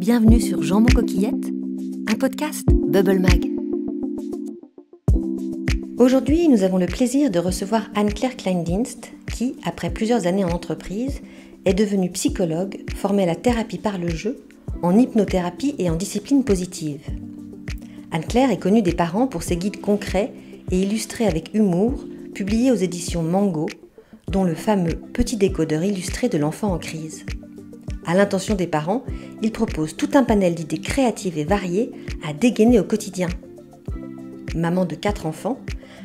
bienvenue sur Jambon Coquillette, un podcast Bubble Mag. Aujourd'hui, nous avons le plaisir de recevoir Anne-Claire Kleindienst qui, après plusieurs années en entreprise, est devenue psychologue formée à la thérapie par le jeu, en hypnothérapie et en discipline positive. Anne-Claire est connue des parents pour ses guides concrets et illustrés avec humour, publiés aux éditions Mango, dont le fameux Petit décodeur illustré de l'enfant en crise. À l'intention des parents, il propose tout un panel d'idées créatives et variées à dégainer au quotidien. Maman de 4 enfants,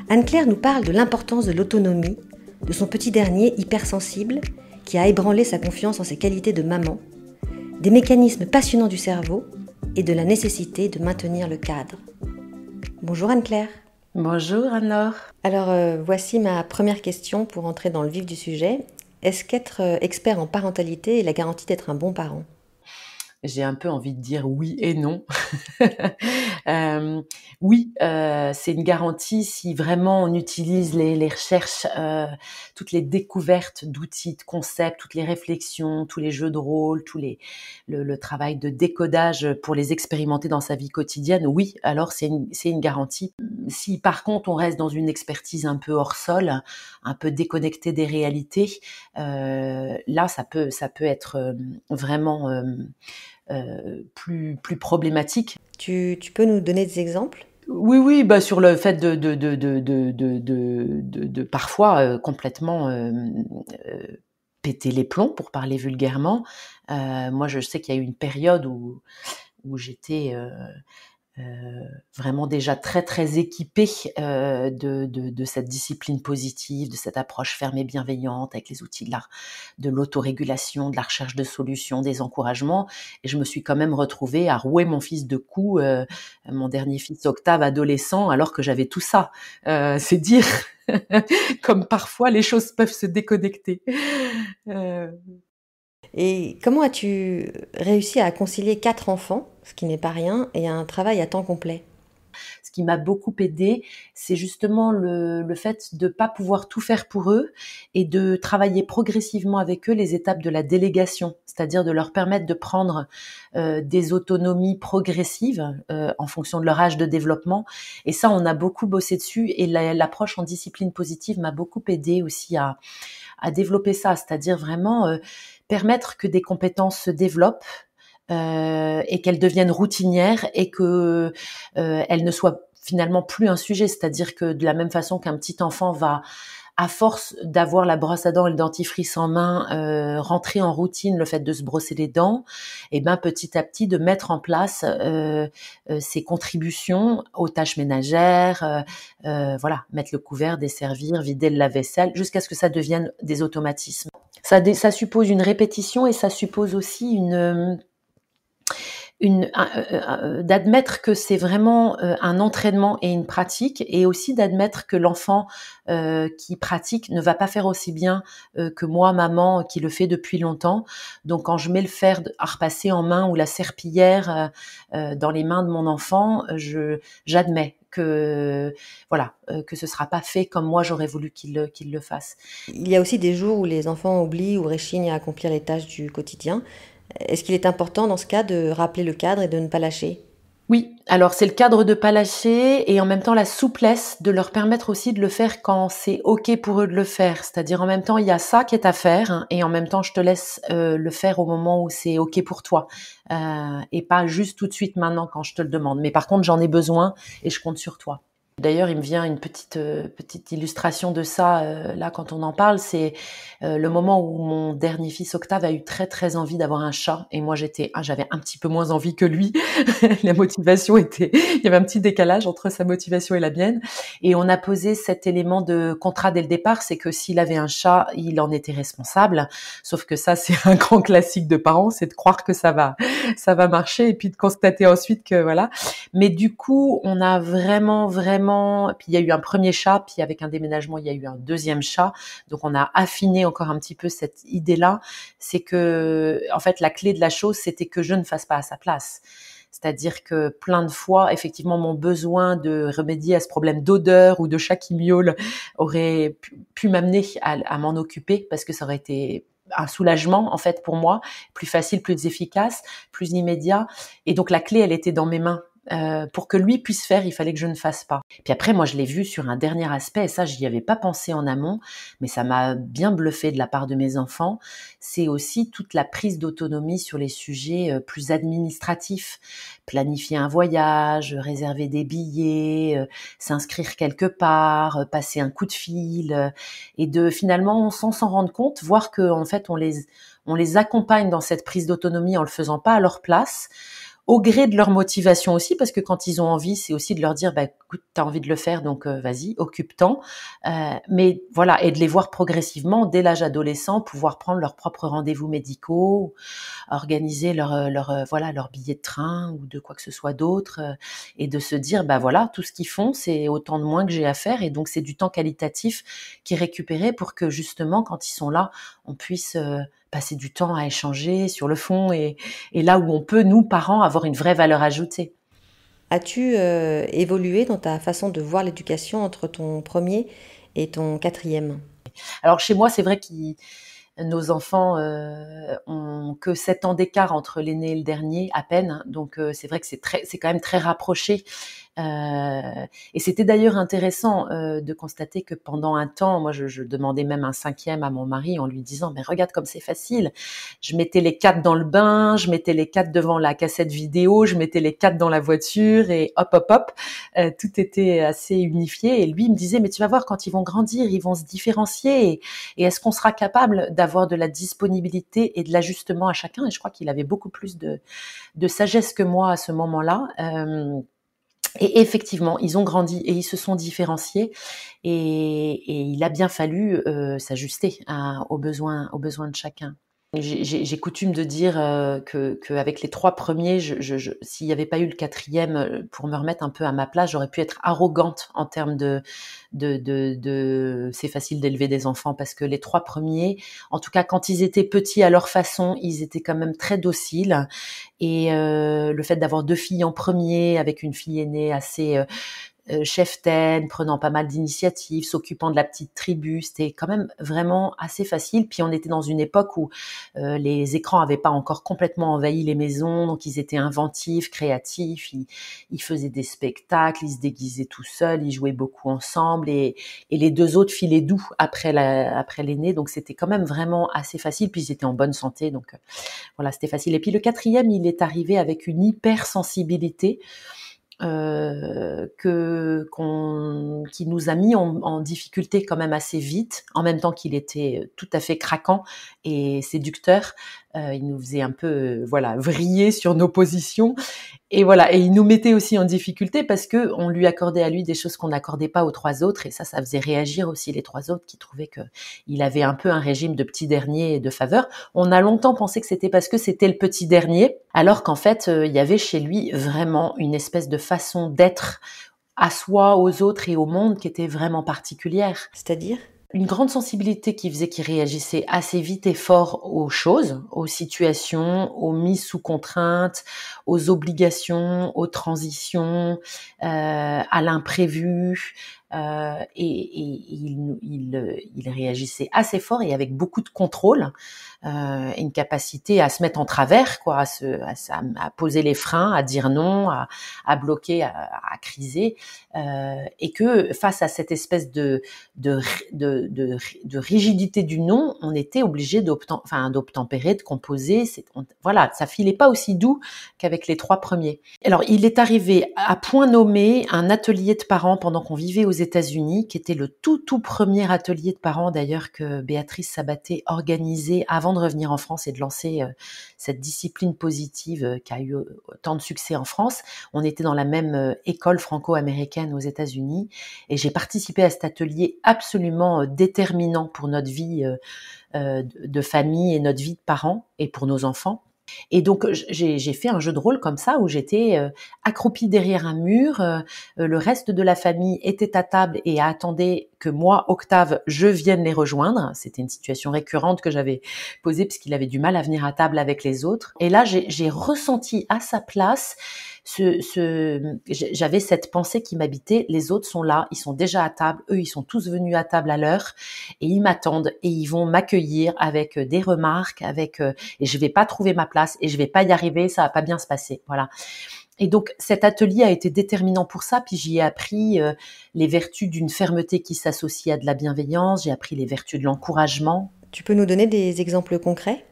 Anne-Claire nous parle de l'importance de l'autonomie, de son petit dernier hypersensible qui a ébranlé sa confiance en ses qualités de maman, des mécanismes passionnants du cerveau et de la nécessité de maintenir le cadre. Bonjour Anne-Claire. Bonjour Anne-Laure. Alors voici ma première question pour entrer dans le vif du sujet. Est-ce qu'être expert en parentalité est la garantie d'être un bon parent ? J'ai un peu envie de dire oui et non. Oui, c'est une garantie si vraiment on utilise les recherches, toutes les découvertes d'outils, de concepts, toutes les réflexions, tous les jeux de rôle, le travail de décodage pour les expérimenter dans sa vie quotidienne. Oui, alors c'est une garantie. Si par contre on reste dans une expertise un peu hors sol, un peu déconnectée des réalités, là ça peut être vraiment plus problématique. Tu peux nous donner des exemples ? Oui, sur le fait de parfois complètement péter les plombs, pour parler vulgairement. Moi, je sais qu'il y a eu une période où j'étais vraiment déjà très très équipée de cette discipline positive, de cette approche ferme et bienveillante avec les outils de l'autorégulation, de la recherche de solutions, des encouragements, et je me suis quand même retrouvée à rouer mon fils de coups, mon dernier fils Octave adolescent, alors que j'avais tout ça. C'est dire comme parfois les choses peuvent se déconnecter. Et comment as-tu réussi à concilier 4 enfants, ce qui n'est pas rien, et un travail à temps complet ? Ce qui m'a beaucoup aidée, c'est justement le fait de pas pouvoir tout faire pour eux et de travailler progressivement avec eux les étapes de la délégation, c'est-à-dire de leur permettre de prendre des autonomies progressives en fonction de leur âge de développement. Et ça, on a beaucoup bossé dessus, et l'approche en discipline positive m'a beaucoup aidée aussi à développer ça, c'est-à-dire vraiment permettre que des compétences se développent et qu'elles deviennent routinières et que elles ne soient finalement plus un sujet. C'est-à-dire que de la même façon qu'un petit enfant va, à force d'avoir la brosse à dents et le dentifrice en main, rentrer en routine le fait de se brosser les dents, et ben petit à petit de mettre en place ses contributions aux tâches ménagères, voilà, mettre le couvert, desservir, vider le lave-vaisselle, jusqu'à ce que ça devienne des automatismes. Ça suppose une répétition, et ça suppose aussi d'admettre que c'est vraiment un entraînement et une pratique, et aussi d'admettre que l'enfant qui pratique ne va pas faire aussi bien que moi, maman, qui le fait depuis longtemps. Donc quand je mets le fer à repasser en main ou la serpillière dans les mains de mon enfant, j'admets que voilà, que ce sera pas fait comme moi j'aurais voulu qu'il le fasse. Il y a aussi des jours où les enfants oublient ou réchignent à accomplir les tâches du quotidien. Est-ce qu'il est important dans ce cas de rappeler le cadre et de ne pas lâcher ? Oui, alors c'est le cadre de pas lâcher, et en même temps la souplesse de leur permettre aussi de le faire quand c'est OK pour eux de le faire. C'est-à-dire en même temps, il y a ça qui est à faire, hein, et en même temps, je te laisse le faire au moment où c'est OK pour toi, et pas juste tout de suite maintenant quand je te le demande. Mais par contre, j'en ai besoin et je compte sur toi. D'ailleurs, il me vient une petite illustration de ça, là, quand on en parle. C'est le moment où mon dernier fils Octave a eu très très envie d'avoir un chat, et moi j'avais un petit peu moins envie que lui. La motivation il y avait un petit décalage entre sa motivation et la mienne, et on a posé cet élément de contrat dès le départ, c'est que s'il avait un chat, il en était responsable. Sauf que ça, c'est un grand classique de parents, c'est de croire que ça va marcher, et puis de constater ensuite que voilà. Mais du coup, on a vraiment, puis il y a eu un premier chat, puis avec un déménagement, il y a eu un deuxième chat. Donc on a affiné encore un petit peu cette idée-là. C'est que, en fait, la clé de la chose, c'était que je ne fasse pas à sa place. C'est-à-dire que plein de fois, effectivement, mon besoin de remédier à ce problème d'odeur ou de chat qui miaule aurait pu m'amener à m'en occuper, parce que ça aurait été un soulagement en fait pour moi, plus facile, plus efficace, plus immédiat. Et donc la clé, elle était dans mes mains. Pour que lui puisse faire, il fallait que je ne fasse pas. Puis après, moi, je l'ai vu sur un dernier aspect, et ça, j'y avais pas pensé en amont, mais ça m'a bien bluffé de la part de mes enfants. C'est aussi toute la prise d'autonomie sur les sujets plus administratifs. Planifier un voyage, réserver des billets, s'inscrire quelque part, passer un coup de fil, et de finalement, sans s'en rendre compte, voir que en fait, on les accompagne dans cette prise d'autonomie en le faisant pas à leur place, au gré de leur motivation aussi, parce que quand ils ont envie, c'est aussi de leur dire, bah, écoute, t'as envie de le faire, donc vas-y, occupe-t'en. Mais voilà, et de les voir progressivement, dès l'âge adolescent, pouvoir prendre leurs propres rendez-vous médicaux, organiser leur billet de train ou de quoi que ce soit d'autre, et de se dire, bah voilà, tout ce qu'ils font, c'est autant de moins que j'ai à faire, et donc c'est du temps qualitatif qui est récupéré pour que justement, quand ils sont là, on puisse passer du temps à échanger sur le fond et là où on peut, nous, parents, avoir une vraie valeur ajoutée. As-tu évolué dans ta façon de voir l'éducation entre ton premier et ton quatrième? Alors chez moi, c'est vrai que nos enfants ont que 7 ans d'écart entre l'aîné et le dernier, à peine. Donc c'est vrai que c'est quand même très rapproché. Et c'était d'ailleurs intéressant de constater que pendant un temps, moi je demandais même un cinquième à mon mari en lui disant, mais regarde comme c'est facile. Je mettais les 4 dans le bain, je mettais les 4 devant la cassette vidéo, je mettais les 4 dans la voiture et hop hop hop, tout était assez unifié. Et lui il me disait, mais tu vas voir, quand ils vont grandir, ils vont se différencier, et est-ce qu'on sera capable d'avoir de la disponibilité et de l'ajustement à chacun? Et je crois qu'il avait beaucoup plus de sagesse que moi à ce moment-là. Et effectivement, ils ont grandi et ils se sont différenciés, et il a bien fallu s'ajuster aux besoins de chacun. J'ai coutume de dire que avec les 3 premiers, s'il n'y avait pas eu le quatrième, pour me remettre un peu à ma place, j'aurais pu être arrogante en termes de c'est facile d'élever des enfants, parce que les 3 premiers, en tout cas quand ils étaient petits à leur façon, ils étaient quand même très dociles. Et le fait d'avoir 2 filles en premier, avec une fille aînée assez cheftaine, prenant pas mal d'initiatives, s'occupant de la petite tribu, c'était quand même vraiment assez facile. Puis on était dans une époque où les écrans avaient pas encore complètement envahi les maisons, donc ils étaient inventifs, créatifs, ils faisaient des spectacles, ils se déguisaient tout seuls, ils jouaient beaucoup ensemble, et les 2 autres filaient doux après l'aîné, donc c'était quand même vraiment assez facile. Puis ils étaient en bonne santé, donc voilà, c'était facile. Et puis le quatrième, il est arrivé avec une hypersensibilité qui nous a mis en difficulté quand même assez vite, en même temps qu'il était tout à fait craquant et séducteur. Il nous faisait un peu voilà, vriller sur nos positions, et voilà, et il nous mettait aussi en difficulté parce que on lui accordait à lui des choses qu'on n'accordait pas aux 3 autres, et ça faisait réagir aussi les 3 autres, qui trouvaient que il avait un peu un régime de petit dernier et de faveur. On a longtemps pensé que c'était parce que c'était le petit dernier, alors qu'en fait il y avait chez lui vraiment une espèce de façon d'être à soi, aux autres et au monde qui était vraiment particulière. C'est-à-dire? Une grande sensibilité qui faisait qu'il réagissait assez vite et fort aux choses, aux situations, aux mises sous contrainte, aux obligations, aux transitions, à l'imprévu. Il réagissait assez fort et avec beaucoup de contrôle, une capacité à se mettre en travers, quoi, à poser les freins, à dire non, à bloquer, à criser, et que face à cette espèce de rigidité du non, on était obligé d'obtempérer, de composer. Voilà, ça filait pas aussi doux qu'avec les 3 premiers. Alors, il est arrivé à point nommé un atelier de parents pendant qu'on vivait aux États-Unis, qui était le tout premier atelier de parents d'ailleurs que Béatrice Sabaté organisait avant de revenir en France et de lancer cette discipline positive qui a eu autant de succès en France. On était dans la même école franco-américaine aux États-Unis, et j'ai participé à cet atelier absolument déterminant pour notre vie de famille et notre vie de parents, et pour nos enfants. Et donc j'ai fait un jeu de rôle comme ça, où j'étais accroupie derrière un mur, le reste de la famille était à table et attendait que moi, Octave, je vienne les rejoindre. C'était une situation récurrente que j'avais posée puisqu'il avait du mal à venir à table avec les autres. Et là, j'ai ressenti à sa place j'avais cette pensée qui m'habitait, les autres sont là, ils sont déjà à table, eux, ils sont tous venus à table à l'heure et ils m'attendent et ils vont m'accueillir avec des remarques, et je vais pas trouver ma place et je vais pas y arriver, ça va pas bien se passer. Voilà. Et donc, cet atelier a été déterminant pour ça, puis j'y ai appris les vertus d'une fermeté qui s'associe à de la bienveillance, j'ai appris les vertus de l'encouragement. Tu peux nous donner des exemples concrets ?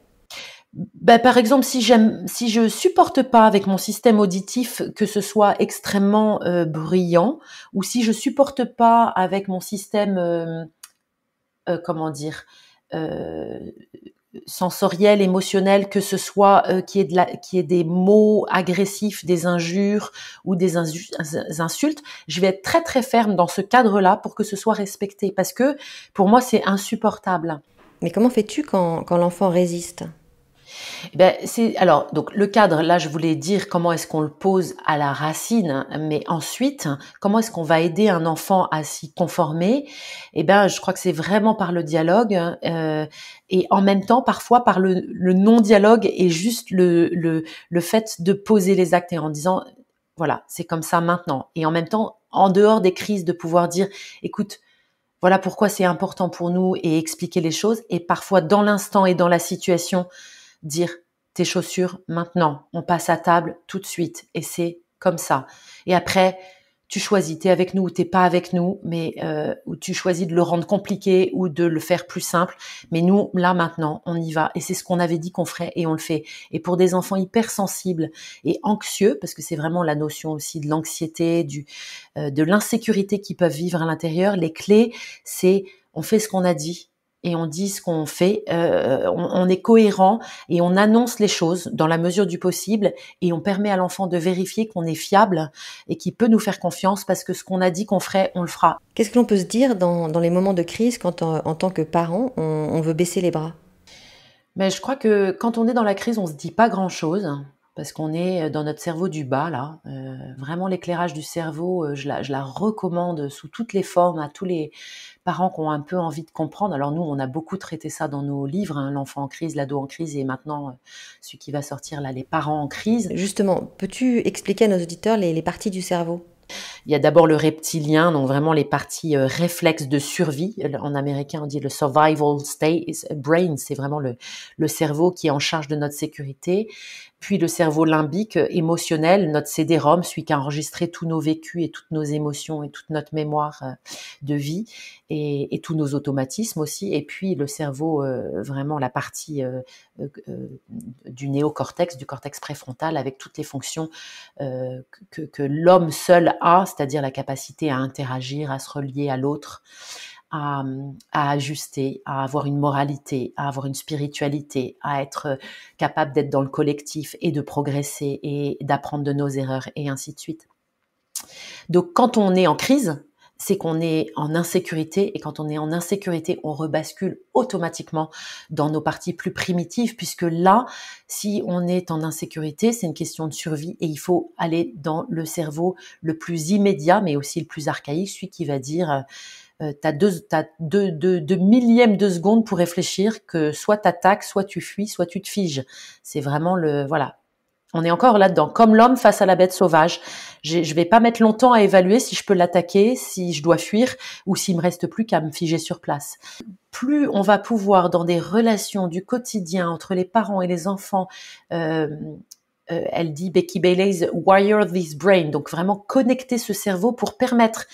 Par exemple, si je supporte pas avec mon système auditif que ce soit extrêmement bruyant, ou si je supporte pas avec mon système, comment dire, euh, sensoriel, émotionnel, que ce soit qui est des mots agressifs, des injures ou des insultes, je vais être très très ferme dans ce cadre-là pour que ce soit respecté, parce que pour moi c'est insupportable. Mais comment fais-tu quand l'enfant résiste ? Alors, donc, le cadre, là, je voulais dire comment est-ce qu'on le pose à la racine, mais ensuite, comment est-ce qu'on va aider un enfant à s'y conformer? Je crois que c'est vraiment par le dialogue, et en même temps, parfois, par le non-dialogue et juste le fait de poser les actes et en disant, voilà, c'est comme ça maintenant. Et en même temps, en dehors des crises, de pouvoir dire, écoute, voilà pourquoi c'est important pour nous et expliquer les choses. Et parfois, dans l'instant et dans la situation, dire tes chaussures maintenant, on passe à table tout de suite et c'est comme ça. Et après, tu choisis, t'es avec nous ou t'es pas avec nous, mais ou tu choisis de le rendre compliqué ou de le faire plus simple. Mais nous, là maintenant, on y va et c'est ce qu'on avait dit qu'on ferait et on le fait. Et pour des enfants hypersensibles et anxieux, parce que c'est vraiment la notion aussi de l'anxiété, de l'insécurité qu'ils peuvent vivre à l'intérieur, les clés, c'est on fait ce qu'on a dit. Et on dit ce qu'on fait, on est cohérent et on annonce les choses dans la mesure du possible et on permet à l'enfant de vérifier qu'on est fiable et qu'il peut nous faire confiance parce que ce qu'on a dit qu'on ferait, on le fera. Qu'est-ce que l'on peut se dire dans les moments de crise quand en tant que parent, on veut baisser les bras ? Mais je crois que quand on est dans la crise, on se dit pas grand-chose parce qu'on est dans notre cerveau du bas là. Vraiment l'éclairage du cerveau, je la recommande sous toutes les formes à tous les parents qui ont un peu envie de comprendre. Alors nous, on a beaucoup traité ça dans nos livres, hein, l'enfant en crise, l'ado en crise et maintenant celui qui va sortir là, les parents en crise. Justement, peux-tu expliquer à nos auditeurs les parties du cerveau ? Il y a d'abord le reptilien, donc vraiment les parties réflexes de survie. En américain, on dit le survival state brain, c'est vraiment le cerveau qui est en charge de notre sécurité. Puis le cerveau limbique, émotionnel, notre CD-ROM, celui qui a enregistré tous nos vécus et toutes nos émotions et toute notre mémoire de vie et tous nos automatismes aussi. Et puis le cerveau, vraiment la partie du néocortex, du cortex préfrontal, avec toutes les fonctions que l'homme seul a, c'est-à-dire la capacité à interagir, à se relier à l'autre, à ajuster, à avoir une moralité, à avoir une spiritualité, à être capable d'être dans le collectif et de progresser et d'apprendre de nos erreurs et ainsi de suite. Donc quand on est en crise, c'est qu'on est en insécurité et quand on est en insécurité, on rebascule automatiquement dans nos parties plus primitives puisque là, si on est en insécurité, c'est une question de survie et il faut aller dans le cerveau le plus immédiat mais aussi le plus archaïque, celui qui va dire t'as deux millièmes de seconde pour réfléchir que soit t'attaques, soit tu fuis, soit tu te figes. C'est vraiment voilà. On est encore là-dedans, comme l'homme face à la bête sauvage. Je vais pas mettre longtemps à évaluer si je peux l'attaquer, si je dois fuir ou s'il me reste plus qu'à me figer sur place. Plus on va pouvoir, dans des relations du quotidien entre les parents et les enfants, elle dit, Becky Bailey's wire this brain, donc vraiment connecter ce cerveau pour permettre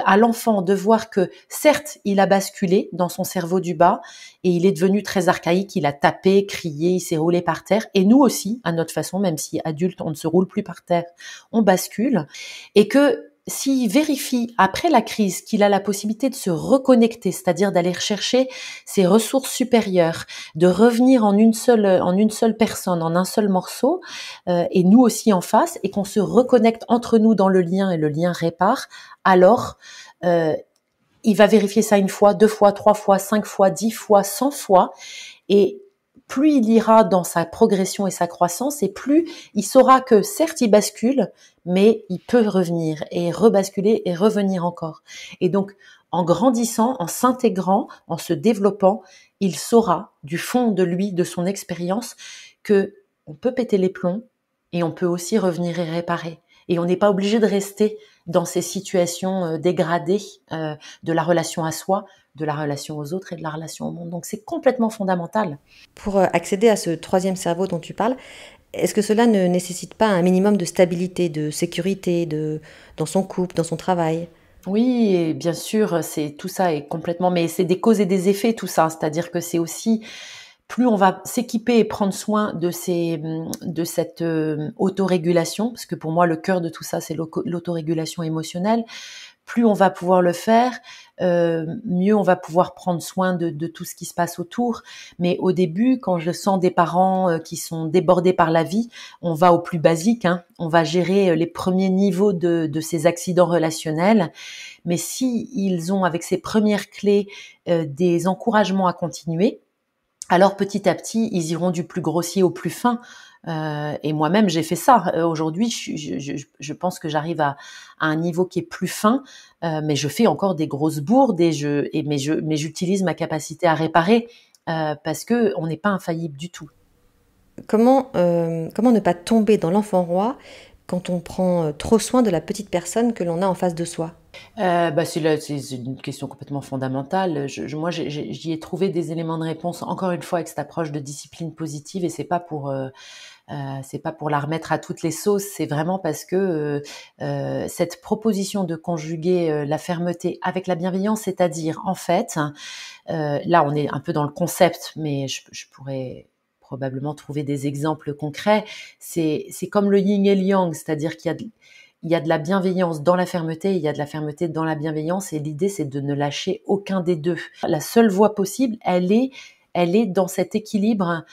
à l'enfant de voir que certes il a basculé dans son cerveau du bas et il est devenu très archaïque, il a tapé, crié, il s'est roulé par terre et nous aussi à notre façon, même si adulte on ne se roule plus par terre, on bascule et que s'il vérifie après la crise qu'il a la possibilité de se reconnecter, c'est-à-dire d'aller rechercher ses ressources supérieures, de revenir en une seule personne, en un seul morceau, et nous aussi en face, et qu'on se reconnecte entre nous dans le lien et le lien répare, alors il va vérifier ça 1 fois, 2 fois, 3 fois, 5 fois, 10 fois, 100 fois, et plus il ira dans sa progression et sa croissance, et plus il saura que certes il bascule, mais il peut revenir et rebasculer et revenir encore. Et donc, en grandissant, en s'intégrant, en se développant, il saura du fond de lui, de son expérience, que on peut péter les plombs et on peut aussi revenir et réparer. Et on n'est pas obligé de rester dans ces situations dégradées de la relation à soi, de la relation aux autres et de la relation au monde. Donc c'est complètement fondamental. Pour accéder à ce troisième cerveau dont tu parles, est-ce que cela ne nécessite pas un minimum de stabilité, de sécurité dans son couple, dans son travail? Oui, et bien sûr, c'est tout ça est complètement, mais c'est des causes et des effets tout ça. C'est-à-dire que c'est aussi plus on va s'équiper et prendre soin de cette autorégulation, parce que pour moi le cœur de tout ça c'est l'autorégulation émotionnelle. Plus on va pouvoir le faire, mieux on va pouvoir prendre soin de tout ce qui se passe autour. Mais au début, quand je sens des parents qui sont débordés par la vie, on va au plus basique, hein. On va gérer les premiers niveaux de ces accidents relationnels. Mais si ils ont avec ces premières clés des encouragements à continuer, alors petit à petit, ils iront du plus grossier au plus fin. Et moi-même, j'ai fait ça. Aujourd'hui, je pense que j'arrive à un niveau qui est plus fin, mais je fais encore des grosses bourdes mais j'utilise ma capacité à réparer parce que on n'est pas infaillible du tout. Comment ne pas tomber dans l'enfant roi quand on prend trop soin de la petite personne que l'on a en face de soi? C'est une question complètement fondamentale. Moi, j'y ai trouvé des éléments de réponse, encore une fois, avec cette approche de discipline positive, et c'est pas pour la remettre à toutes les sauces, c'est vraiment parce que cette proposition de conjuguer la fermeté avec la bienveillance, c'est-à-dire, en fait, là, on est un peu dans le concept, mais je pourrais probablement trouver des exemples concrets. C'est comme le yin et le yang, c'est-à-dire il y a de la bienveillance dans la fermeté, il y a de la fermeté dans la bienveillance, et l'idée, c'est de ne lâcher aucun des deux. La seule voie possible, elle est dans cet équilibre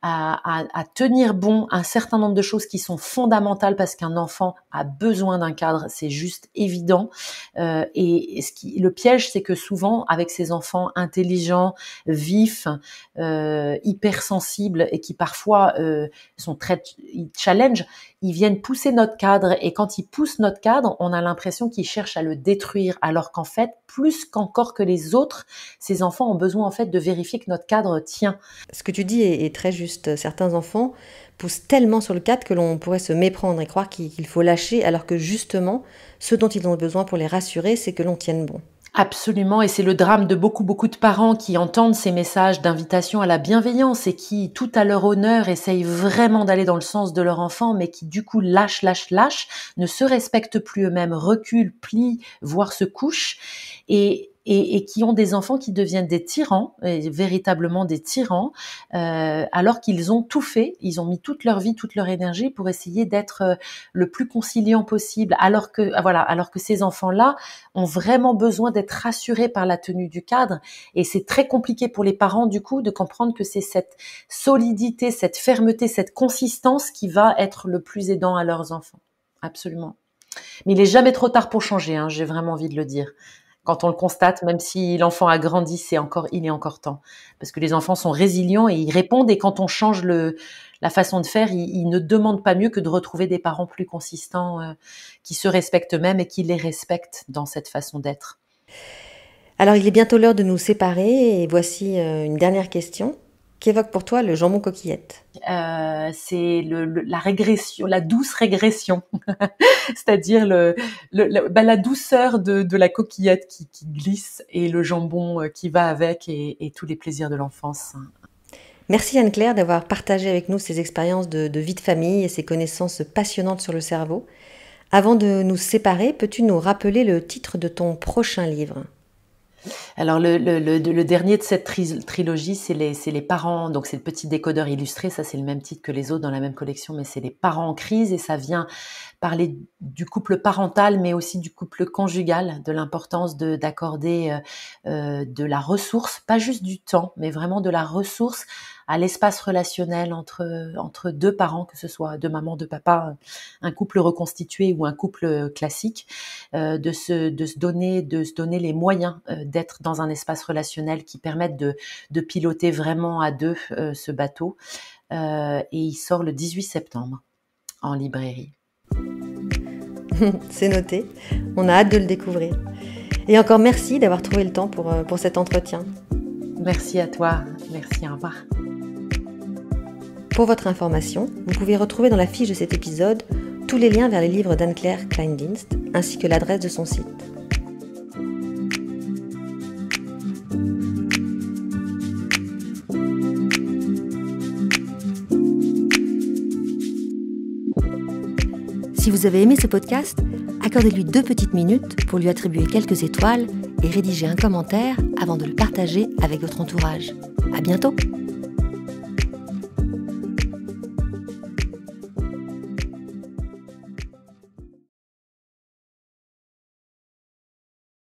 à tenir bon un certain nombre de choses qui sont fondamentales parce qu'un enfant a besoin d'un cadre, c'est juste évident. Et le piège, c'est que souvent, avec ces enfants intelligents, vifs, hypersensibles et qui parfois ils challenge, ils viennent pousser notre cadre, et quand ils poussent notre cadre, on a l'impression qu'ils cherchent à le détruire, alors qu'en fait, plus qu'encore que les autres, ces enfants ont besoin en fait de vérifier que notre cadre tient. Ce que tu dis est très juste. Certains enfants poussent tellement sur le cadre que l'on pourrait se méprendre et croire qu'il faut lâcher, alors que justement, ce dont ils ont besoin pour les rassurer, c'est que l'on tienne bon. Absolument, et c'est le drame de beaucoup de parents qui entendent ces messages d'invitation à la bienveillance et qui, tout à leur honneur, essayent vraiment d'aller dans le sens de leur enfant, mais qui du coup lâchent, ne se respectent plus eux-mêmes, reculent, plient, voire se couchent, et qui ont des enfants qui deviennent des tyrans, véritablement des tyrans, alors qu'ils ont tout fait, ils ont mis toute leur vie, toute leur énergie pour essayer d'être le plus conciliant possible, alors que ces enfants-là ont vraiment besoin d'être rassurés par la tenue du cadre, et c'est très compliqué pour les parents du coup de comprendre que c'est cette solidité, cette fermeté, cette consistance qui va être le plus aidant à leurs enfants. Absolument. Mais il est jamais trop tard pour changer, hein, j'ai vraiment envie de le dire. Quand on le constate, même si l'enfant a grandi, il est encore temps. Parce que les enfants sont résilients et ils répondent, et quand on change la façon de faire, ils ne demandent pas mieux que de retrouver des parents plus consistants, qui se respectent eux-mêmes et qui les respectent dans cette façon d'être. Alors, il est bientôt l'heure de nous séparer, et voici une dernière question. Qu'évoque pour toi le jambon coquillette? C'est la régression, la douce régression, c'est-à-dire la douceur de la coquillette qui glisse, et le jambon qui va avec, et tous les plaisirs de l'enfance. Merci Anne-Claire d'avoir partagé avec nous ces expériences de vie de famille et ces connaissances passionnantes sur le cerveau. Avant de nous séparer, peux-tu nous rappeler le titre de ton prochain livre? Alors le dernier de cette trilogie, c'est les parents, donc c'est le petit décodeur illustré, ça c'est le même titre que les autres dans la même collection, mais c'est les parents en crise, et ça vient parler du couple parental, mais aussi du couple conjugal, de l'importance d'accorder de la ressource, pas juste du temps, mais vraiment de la ressource à l'espace relationnel entre deux parents, que ce soit deux mamans, deux papas, un couple reconstitué ou un couple classique, de se donner les moyens d'être dans un espace relationnel qui permette de piloter vraiment à deux ce bateau. Et il sort le 18 septembre en librairie. C'est noté, on a hâte de le découvrir. Et encore merci d'avoir trouvé le temps pour cet entretien. Merci à toi. Merci, au revoir. Pour votre information, vous pouvez retrouver dans la fiche de cet épisode tous les liens vers les livres d'Anne-Claire Kleindienst, ainsi que l'adresse de son site. Si vous avez aimé ce podcast, accordez-lui 2 petites minutes pour lui attribuer quelques étoiles et rédiger un commentaire avant de le partager avec votre entourage. À bientôt!